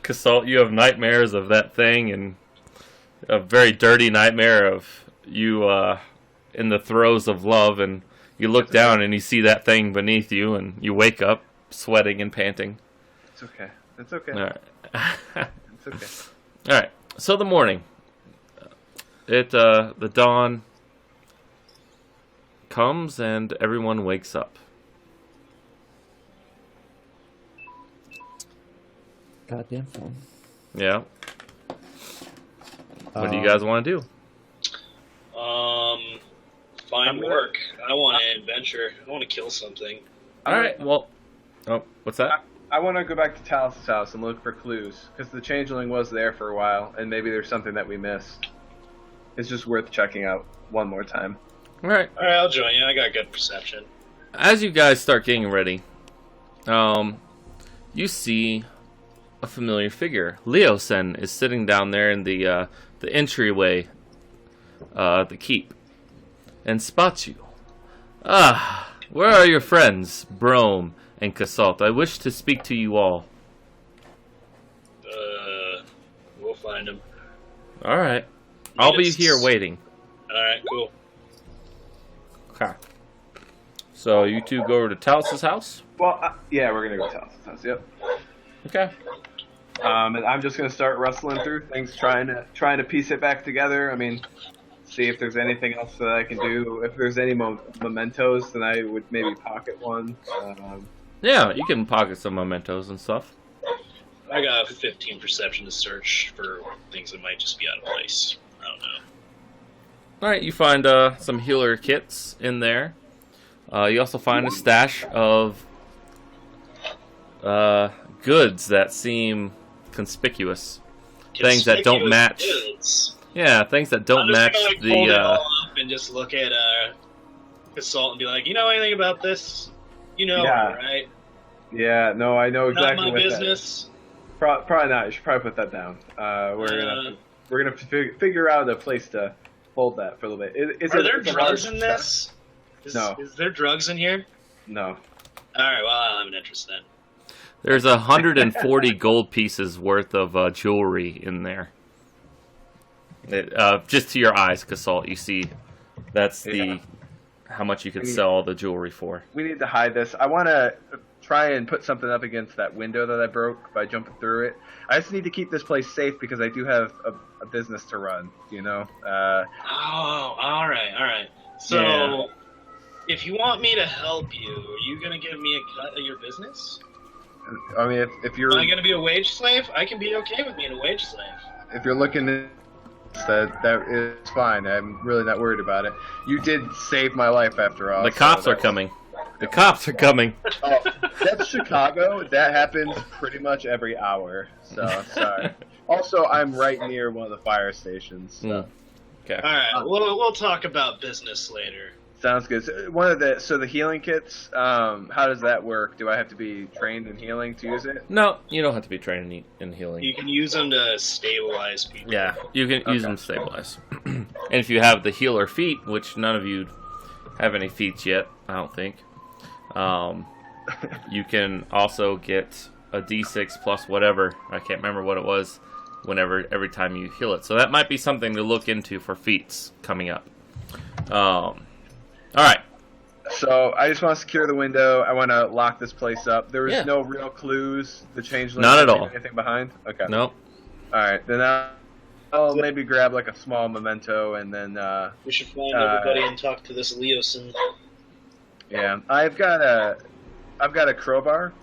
Casalt, you have nightmares of that thing, and a very dirty nightmare of you in the throes of love, and you look down and you see that thing beneath you, and you wake up sweating and panting. It's okay. It's okay. All right. It's okay. All right. So the morning, the dawn comes and everyone wakes up. Goddamn phone. Yeah. What do you guys want to do? Find work. I want an adventure. I want to kill something. All right. Well, oh, what's that? I want to go back to Talos' house and look for clues, because the changeling was there for a while, and maybe there's something that we missed. It's just worth checking out one more time. All right. All right, I'll join you. I got good perception. As you guys start getting ready, you see a familiar figure. Leosen is sitting down there in the entryway, the keep, and spots you. Ah, where are your friends, Brome and Casalt? I wish to speak to you all. We'll find him. All right. I'll be here waiting. All right, cool. Okay. So you two go over to Talos' house? Well, yeah, we're gonna go to Talos' house. Yep. Okay. And I'm just gonna start rustling through things, trying to piece it back together. I mean, see if there's anything else that I can do. If there's any mementos, then I would maybe pocket one. Yeah, you can pocket some mementos and stuff. I got a 15 perception to search for things that might just be out of place. I don't know. Alright, you find some healer kits in there. You also find a stash of goods that seem conspicuous. Things that don't match. Goods. Yeah, things that don't match I'm just gonna, hold it the. all up and just look at Assault and be like, you know anything about this? You know, Yeah. right? Yeah, no, I know exactly Not my what business. Probably not. You should probably put that down. We're gonna figure out a place to hold that for a little bit. Are there drugs in this? No. Is there drugs in here? No. All right. Well, I don't have an interest then. There's 140 gold pieces worth of jewelry in there. Just to your eyes, Casalt, you see that's the how much you could sell the jewelry for. We need to hide this. I want to try and put something up against that window that I broke by jumping through it. I just need to keep this place safe because I do have a business to run, you know? Oh, all right. So, if you want me to help you, are you going to give me a cut of your business? I mean, if you're... Am I going to be a wage slave? I can be okay with being a wage slave. If you're looking at that is fine. I'm really not worried about it. You did save my life after all. The cops are coming. The cops are coming. Oh, that's Chicago. That happens pretty much every hour. So, sorry. Also, I'm right near one of the fire stations. So. Okay. All right. We'll talk about business later. Sounds good. So the healing kits. How does that work? Do I have to be trained in healing to use it? No, you don't have to be trained in healing. You can use them to stabilize people. Yeah, you can use them to stabilize. And if you have the healer feat, which none of you have any feats yet, I don't think, you can also get a d6 plus whatever. I can't remember what it was. Every time you heal it, so that might be something to look into for feats coming up. All right. So I just want to secure the window. I want to lock this place up. There was no real clues. The changeling. Not at all. Anything behind? Okay. Nope. All right. Then I'll maybe grab like a small memento and then. We should find everybody and talk to this Leosin. Yeah, I've got a crowbar,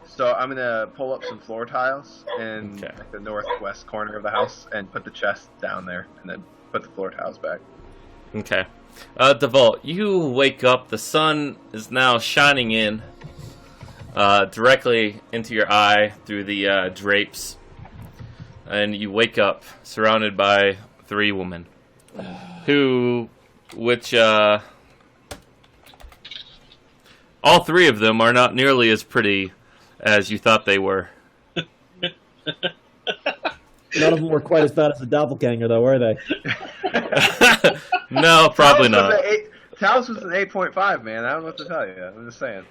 so I'm gonna pull up some floor tiles in like, the northwest corner of the house and put the chest down there, and then put the floor tiles back. Okay. Devault, you wake up. The sun is now shining in directly into your eye through the drapes, and you wake up surrounded by 3 women, which all 3 of them are not nearly as pretty as you thought they were. None of them were quite as bad as the doppelganger, though, were they? No, probably not. Talos was an 8.5, man. I don't know what to tell you. I'm just saying.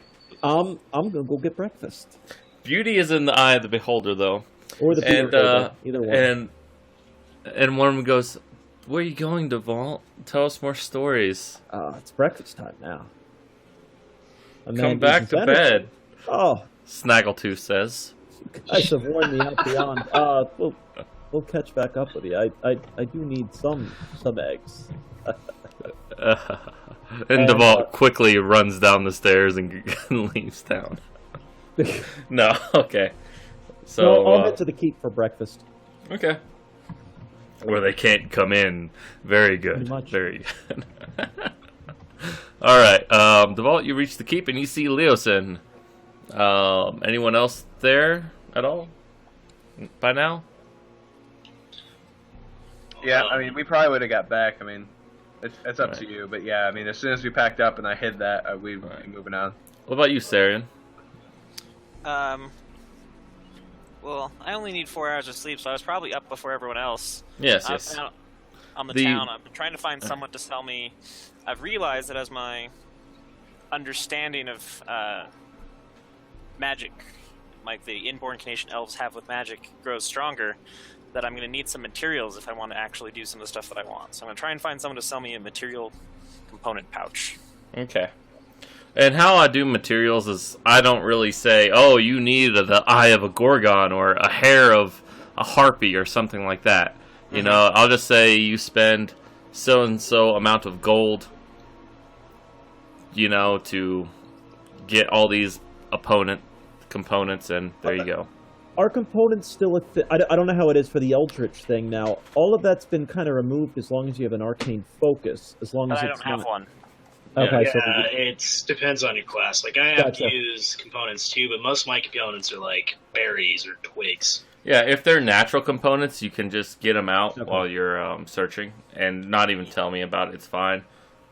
I'm gonna go get breakfast. Beauty is in the eye of the beholder, though. Or the And beer, either one. and one of them goes, "Where are you going, Devalt? Tell us more stories. It's breakfast time now. Come back to bed." Oh, Snaggletooth says. you guys have worn me out beyond. We'll catch back up with you. I do need some eggs. And Devalt quickly runs down the stairs and leaves town. No, okay. So I'll head to the keep for breakfast. Okay. Where they can't come in. Very good. Pretty much. Very good. All right, Devalt, you reach the keep and you see Leosin. Anyone else there at all? By now? Yeah, I mean, we probably would have got back. I mean, it's up Right. to you. But yeah, I mean, as soon as we packed up and I hid that, we'd be moving on. What about you, Sarian? Well, I only need 4 hours of sleep, so I was probably up before everyone else. Yes, I've yes. been out on the town. I've been trying to find someone to sell me. I've realized that as my understanding of magic, like the inborn Canadian elves have with magic, grows stronger, that I'm going to need some materials if I want to actually do some of the stuff that I want. So I'm going to try and find someone to sell me a material component pouch. Okay. And how I do materials is I don't really say, oh, you need the eye of a gorgon or a hair of a harpy or something like that. You know, I'll just say you spend so and so amount of gold, you know, to get all these components, and there you go. Are components still I don't know how it is for the Eldritch thing now. All of that's been kind of removed as long as you have an arcane focus. As long as But I it's don't have not... one. Okay, Yeah, so it depends on your class. Like, I have Gotcha. to use components too, but most of my components are like berries or twigs. Yeah, if they're natural components, you can just get them out Okay. while you're searching and not even tell me about it. It's fine.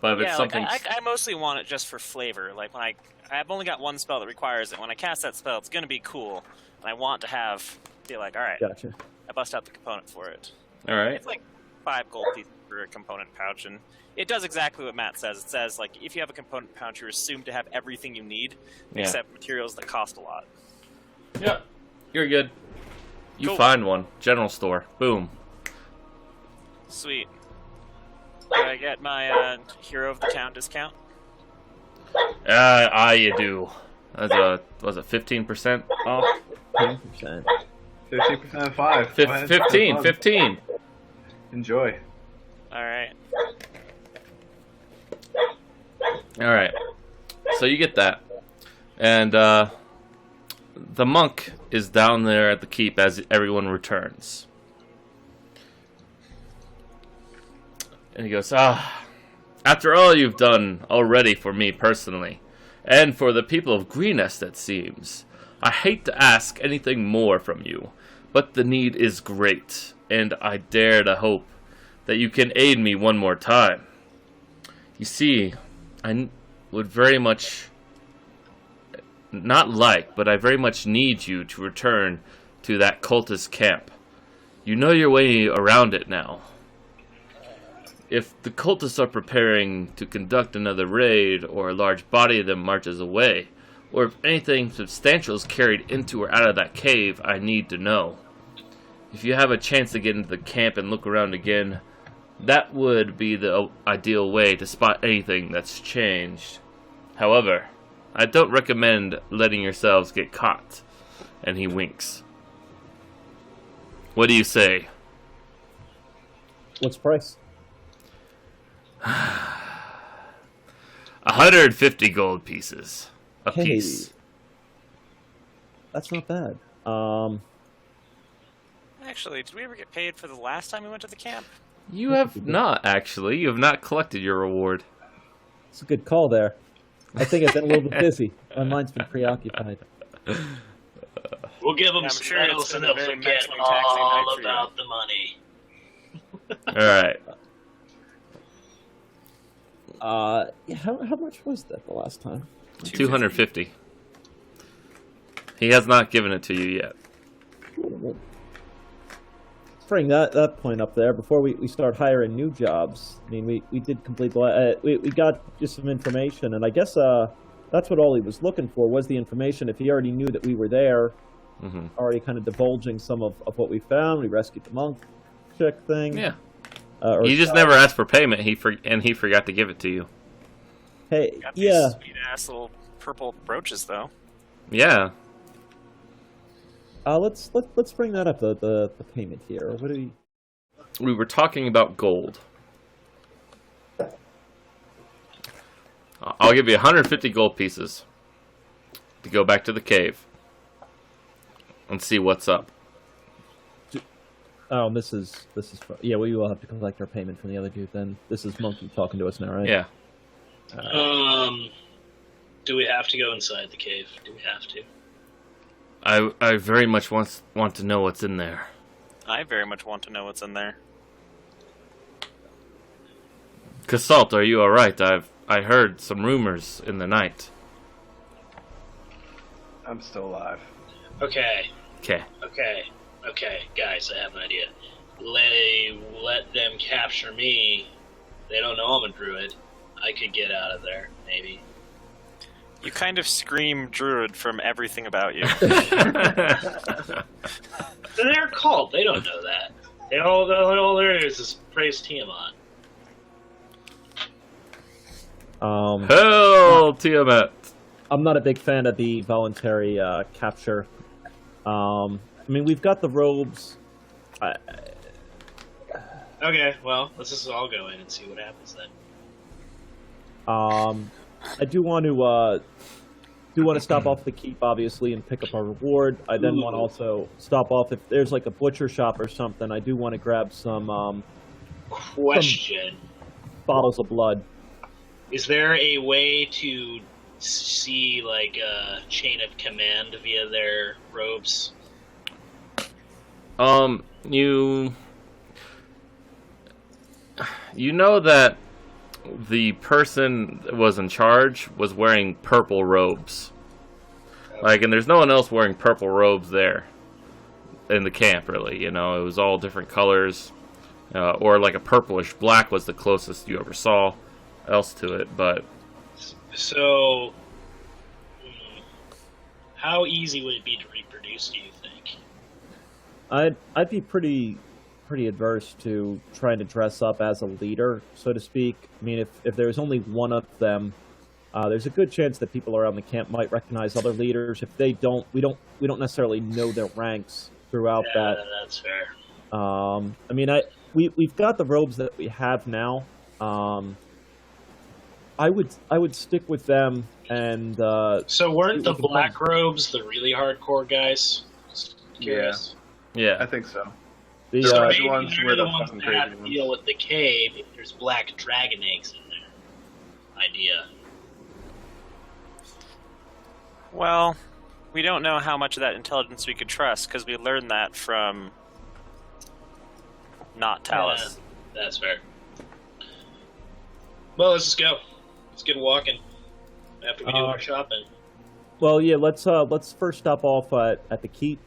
But if it's Yeah, something... like I mostly want it just for flavor. Like when I've only got one spell that requires it. When I cast that spell, it's going to be cool, and I want to be like, all right, Gotcha. I bust out the component for it. All right. It's like 5 gold pieces for a component pouch, and it does exactly what Matt says. It says, like, if you have a component pouch, you're assumed to have everything you need, Yeah. except materials that cost a lot. Yeah, you're good. You Cool. find one. General store. Boom. Sweet. Do I get my Hero of the Town discount? You do. Was it 15% off? 10%. 50% of 5. Go ahead, have 15, fun. 15. Enjoy. Alright. All right. So you get that. And the monk is down there at the keep as everyone returns. And he goes, after all you've done already for me personally, and for the people of Greenest, it seems, I hate to ask anything more from you, but the need is great, and I dare to hope that you can aid me one more time. You see, I would very much, but I very much need you to return to that cultist camp. You know your way around it now. If the cultists are preparing to conduct another raid, or a large body of them marches away, or if anything substantial is carried into or out of that cave, I need to know. If you have a chance to get into the camp and look around again, that would be the ideal way to spot anything that's changed. However, I don't recommend letting yourselves get caught. And he winks. What do you say? What's the price? 150 gold pieces a Hey. piece. That's not bad. Actually, did we ever get paid for the last time we went to the camp? You have not, actually. You have not collected your reward. It's a good call there. I think I've been a little bit busy. My mind's been preoccupied. We'll give them I'm some sure it's medals and been a they'll very forget mentally taxing all night for you. about the money. Alright. How much was that the last time? 250. He has not given it to you yet. Bring that point up there before we start hiring new jobs. I mean, we did complete the we got just some information, and I guess that's what all he was looking for was the information. If he already knew that we were there, already kind of divulging some of what we found. We rescued the monk chick thing. Yeah. He just never asked for payment. He forgot to give it to you. Hey, Got these sweet ass little purple brooches though. Yeah. Let's bring that up. The payment here. What do we? We were talking about gold. I'll give you 150 gold pieces to go back to the cave and see what's up. Oh, this is yeah. We will have to collect our payment from the other dude. Then this is Monkey talking to us now, right? Yeah. Do we have to go inside the cave? Do we have to? I very much want to know what's in there. I very much want to know what's in there. Casalt, are you alright? I heard some rumors in the night. I'm still alive. Okay. Okay. Okay, guys, I have an idea. Let them capture me. They don't know I'm a druid. I could get out of there, maybe. You kind of scream druid from everything about you. They're called. They don't know that. All there is praise Tiamat. Hell, Tiamat! I'm not a big fan of the voluntary capture. I mean, we've got the robes. Okay, well, let's just all go in and see what happens then. I do want to stop off the keep, obviously, and pick up our reward. I then want to also stop off if there's like a butcher shop or something. I do want to grab some Question. bottles of blood. Is there a way to see, like, a chain of command via their robes? You know that the person that was in charge was wearing purple robes. Like, and there's no one else wearing purple robes there in the camp, really. You know, it was all different colors, or like a purplish black was the closest you ever saw else to it. But So, how easy would it be to reproduce, do you think? I'd be pretty adverse to trying to dress up as a leader, so to speak. I mean, if there's only one of them, there's a good chance that people around the camp might recognize other leaders. If they don't, we don't necessarily know their ranks throughout that. That's fair. I mean, we've got the robes that we have now. I would stick with them and. So weren't the black robes the really hardcore guys? Just curious. yeah, I think so. So Those maybe ones they're were the the ones fucking that have crazy to ones. deal with the cave if there's black dragon eggs in there. Idea. Well, we don't know how much of that intelligence we could trust, because we learned that from not Talus. Yeah, that's fair. Well, let's just go. Let's get walking after we do our shopping. Well, yeah, let's first stop off at the keep,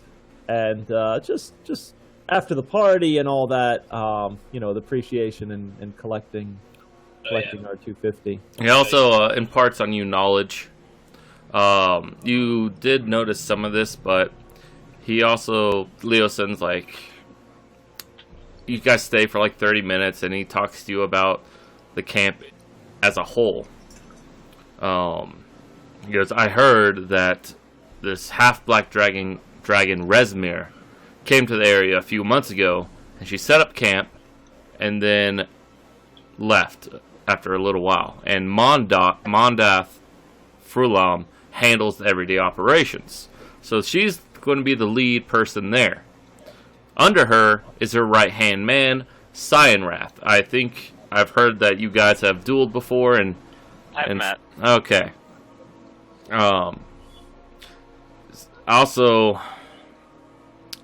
and just after the party and all that, the appreciation and collecting our 250. he also imparts on you knowledge. You did notice some of this, but he also, Leosin's like, you guys stay for like 30 minutes, and he talks to you about the camp as a whole. He goes, I heard that this half-black dragon Resmir came to the area a few months ago, and she set up camp and then left after a little while. And Mondath Frulam handles the everyday operations. So she's going to be the lead person there. Under her is her right-hand man, Cyanrath. I think I've heard that you guys have dueled before, and I've met. Okay. Also,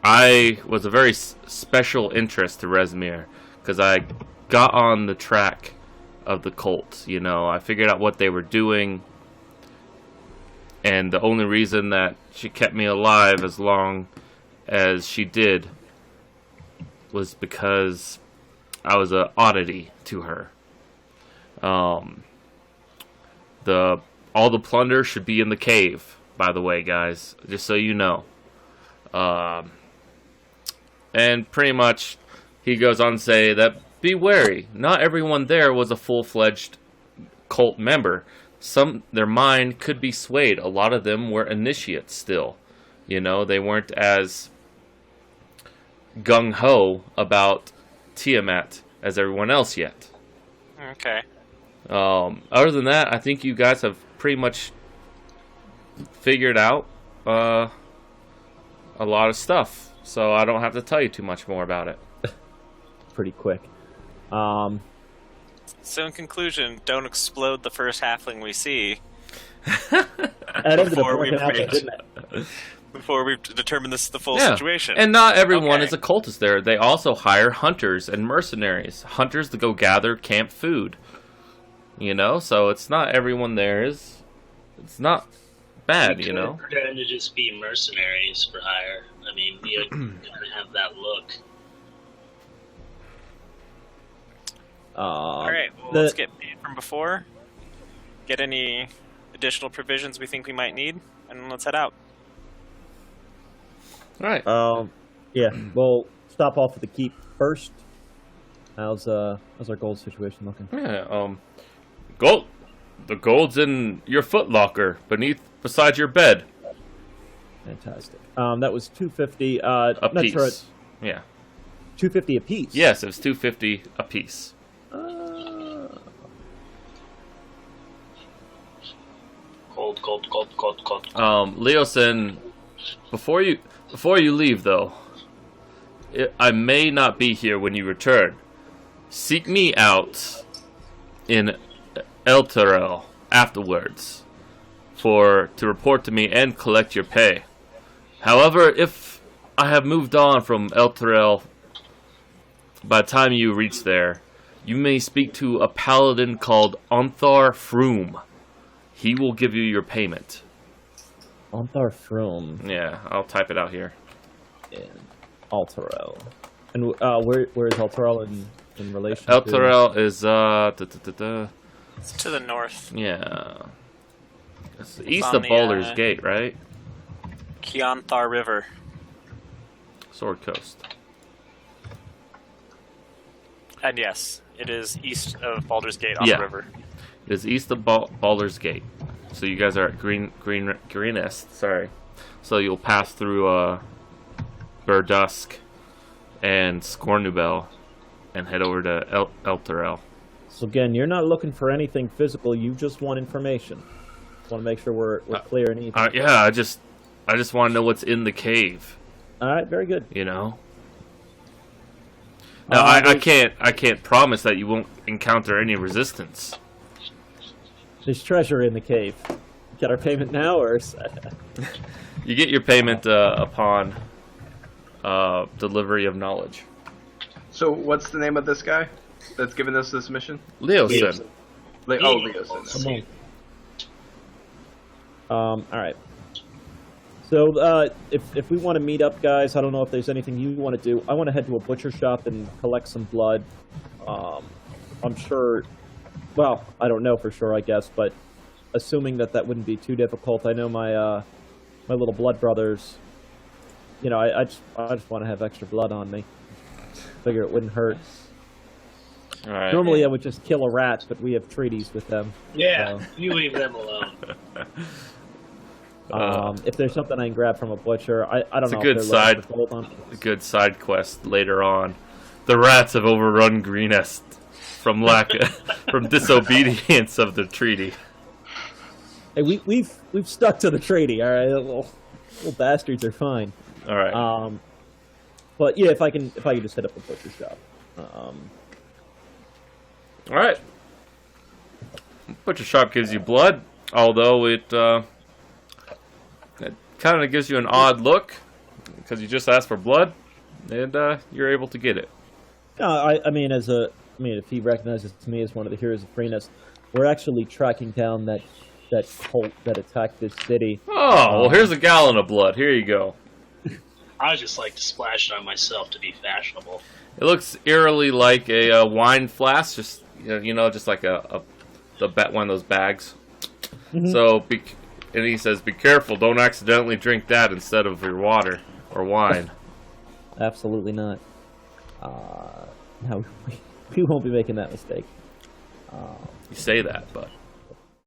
I was a very special interest to Resmir because I got on the track of the cult. You know, I figured out what they were doing, and the only reason that she kept me alive as long as she did was because I was an oddity to her. All the plunder should be in the cave, by the way, guys, just so you know. And pretty much he goes on to say that be wary. Not everyone there was a full-fledged cult member. Their mind could be swayed. A lot of them were initiates still. You know, they weren't as gung-ho about Tiamat as everyone else yet. Okay. Other than that, I think you guys have pretty much figured out a lot of stuff. So I don't have to tell you too much more about it. Pretty quick. So in conclusion, don't explode the first halfling we see That ended up Before we working out, preach. didn't it? before we've determined this the full Yeah. situation. And not everyone Okay. is a cultist there. They also hire hunters and mercenaries. Hunters to go gather camp food. You know, so it's not everyone there is. It's not bad, you know. Pretend to just be mercenaries for hire. I mean, you kind of have that look. All right, well, let's get paid from before. Get any additional provisions we think we might need, and let's head out. All right. Yeah, we'll stop off at the keep first. How's our gold situation looking? Yeah. Gold. The gold's in your footlocker beside your bed. Fantastic. That was 250. A not piece. sure. Yeah. 250 a piece. Yes, it was 250 a piece. Cold. Leosin, before you leave though, I may not be here when you return. Seek me out in Elturel afterwards to report to me and collect your pay. However, if I have moved on from Elturel by the time you reach there, you may speak to a paladin called Onthar Froom. He will give you your payment. Onthar Froom Yeah, I'll type it out here. in Alterel. And where is Alterel in relation to... Elturel is It's to the north. yeah. It's east on of the, Baldur's Gate, right? Keonthar River. Sword Coast. And yes, it is east of Baldur's Gate on Yeah. the river. It is east of Baldur's Gate. So you guys are at Greenest, sorry. So you'll pass through Burdusk and Scornubel and head over to Elturel. So again, you're not looking for anything physical. You just want information. Want to make sure we're clear and even. Yeah, I just want to know what's in the cave. All right, very good. You know. Now I can't promise that you won't encounter any resistance. There's treasure in the cave. Get our payment now, or You get your payment upon delivery of knowledge. So, what's the name of this guy that's giving us this mission? Leosin. Leosin. All right. So, if we want to meet up, guys, I don't know if there's anything you want to do. I want to head to a butcher shop and collect some blood. I'm sure. Well, I don't know for sure, I guess, but assuming that wouldn't be too difficult, I know my little blood brothers. You know, I just want to have extra blood on me. Figure it wouldn't hurt. All right. Normally, I would just kill a rat, but we have treaties with them. Yeah, So, you leave them alone. if there's something I can grab from a butcher, I don't It's a know. good if they're looking side- for gold on. A good side quest later on. The rats have overrun Greenest from from disobedience of the treaty. Hey, we've stuck to the treaty. All right, little bastards are fine. All right. But yeah, if I can just hit up the butcher shop. All right. Butcher shop gives you blood, although it kind of gives you an odd look because you just asked for blood, and you're able to get it. I mean, if he recognizes me as one of the heroes of Freeness, we're actually tracking down that cult that attacked this city. Oh, well, here's a gallon of blood. Here you go. I just like to splash it on myself to be fashionable. It looks eerily like a wine flask, just just like one of those bags. Mhm. So, and he says, "Be careful! Don't accidentally drink that instead of your water." or wine. Absolutely not. No, we won't be making that mistake. You say that, but